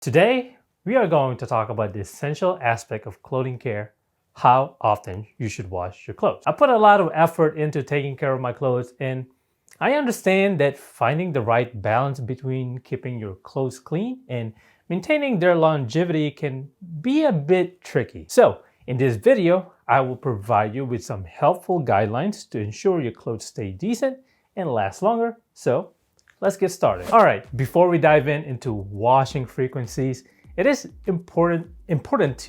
Today, we are going to talk about the essential aspect of clothing care, how often you should wash your clothes. I put a lot of effort into taking care of my clothes, and I understand that finding the right balance between keeping your clothes clean and maintaining their longevity can be a bit tricky. So, in this video, I will provide you with some helpful guidelines to ensure your clothes stay decent and last longer. So, let's get started. All right, before we dive into washing frequencies, it is important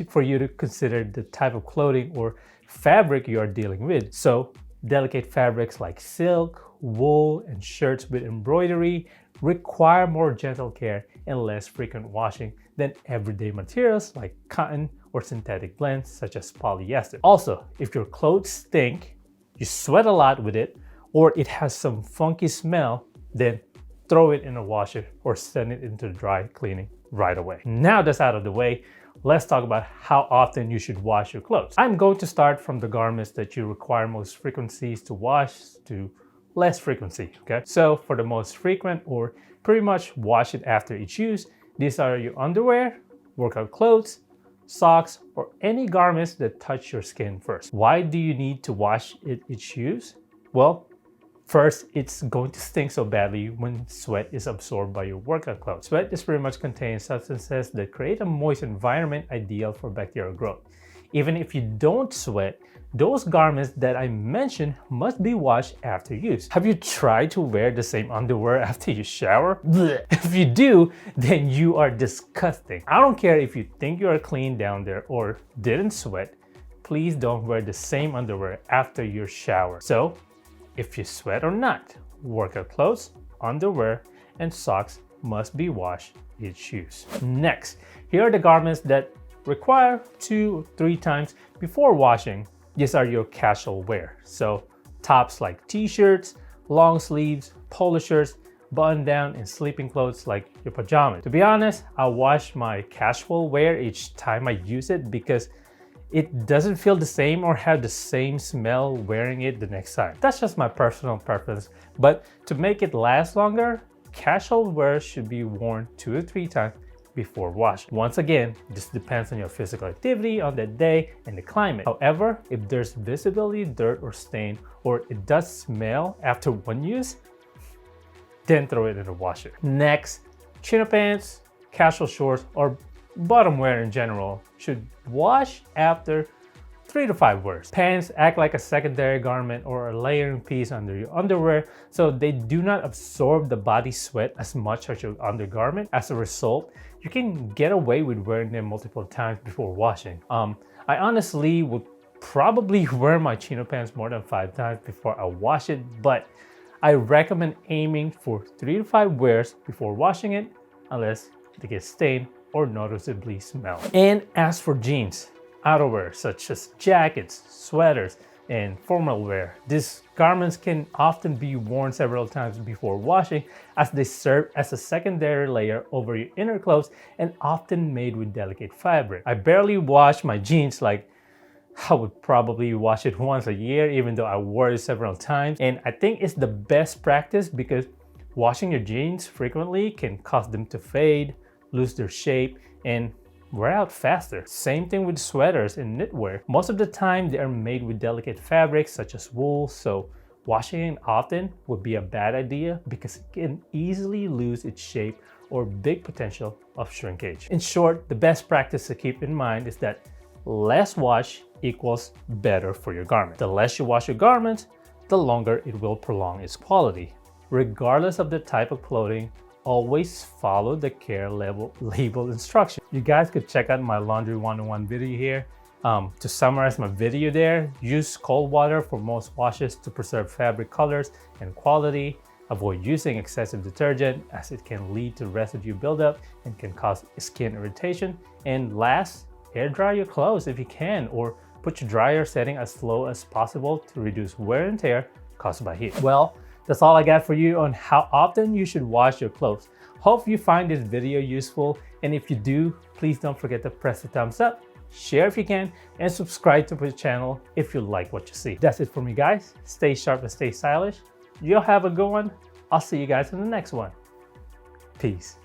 for you to consider the type of clothing or fabric you are dealing with. So, delicate fabrics like silk, wool, and shirts with embroidery require more gentle care and less frequent washing than everyday materials like cotton or synthetic blends such as polyester. Also, if your clothes stink, you sweat a lot with it, or it has some funky smell, then throw it in a washer or send it into dry cleaning right away. Now that's out of the way, let's talk about how often you should wash your clothes. I'm going to start from the garments that you require most frequencies to wash to less frequency, okay? So for the most frequent, or pretty much wash it after each use, these are your underwear, workout clothes, socks, or any garments that touch your skin first. Why do you need to wash it each use? Well, first, it's going to stink so badly when sweat is absorbed by your workout clothes. Sweat is pretty much contains substances that create a moist environment ideal for bacterial growth. Even if you don't sweat, those garments that I mentioned must be washed after use. Have you tried to wear the same underwear after you shower? Blech. If you do, then you are disgusting. I don't care if you think you are clean down there or didn't sweat, please don't wear the same underwear after your shower. So, if you sweat or not, workout clothes, underwear, and socks must be washed each use. Next, here are the garments that require 2 or 3 times before washing. These are your casual wear. So tops like t-shirts, long sleeves, polo shirts, button down, and sleeping clothes like your pajamas. To be honest, I wash my casual wear each time I use it because it doesn't feel the same or have the same smell wearing it the next time. That's just my personal preference, but to make it last longer, casual wear should be worn 2 or 3 times before washing. Once again, this depends on your physical activity on that day and the climate. However, if there's visibly dirt or stain, or it does smell after one use, then throw it in the washer. Next, chino pants, casual shorts, or bottom wear in general should wash after 3 to 5 wears. Pants act like a secondary garment or a layering piece under your underwear, so they do not absorb the body sweat as much as your undergarment. As a result, you can get away with wearing them multiple times before washing. I honestly would probably wear my chino pants more than 5 times before I wash it, but I recommend aiming for 3 to 5 wears before washing it, unless they get stained or noticeably smell. And as for jeans, outerwear such as jackets, sweaters, and formal wear, these garments can often be worn several times before washing as they serve as a secondary layer over your inner clothes and often made with delicate fabric. I barely wash my jeans, like I would probably wash it once a year even though I wore it several times, and I think it's the best practice because washing your jeans frequently can cause them to fade, lose their shape, and wear out faster. Same thing with sweaters and knitwear. Most of the time they are made with delicate fabrics such as wool, so washing it often would be a bad idea because it can easily lose its shape or big potential of shrinkage. In short, the best practice to keep in mind is that less wash equals better for your garment. The less you wash your garments, the longer it will prolong its quality. Regardless of the type of clothing, always follow the care label instruction. You guys could check out my laundry 101 video here. To summarize my video there, use cold water for most washes to preserve fabric colors and quality. Avoid using excessive detergent as it can lead to residue buildup and can cause skin irritation. And last, air dry your clothes if you can, or put your dryer setting as low as possible to reduce wear and tear caused by heat. Well, that's all I got for you on how often you should wash your clothes. Hope you find this video useful, and if you do, please don't forget to press the thumbs up, share if you can, and subscribe to the channel if you like what you see. That's it for me, guys. Stay sharp and stay stylish. You'll have a good one. I'll see you guys in the next one. Peace.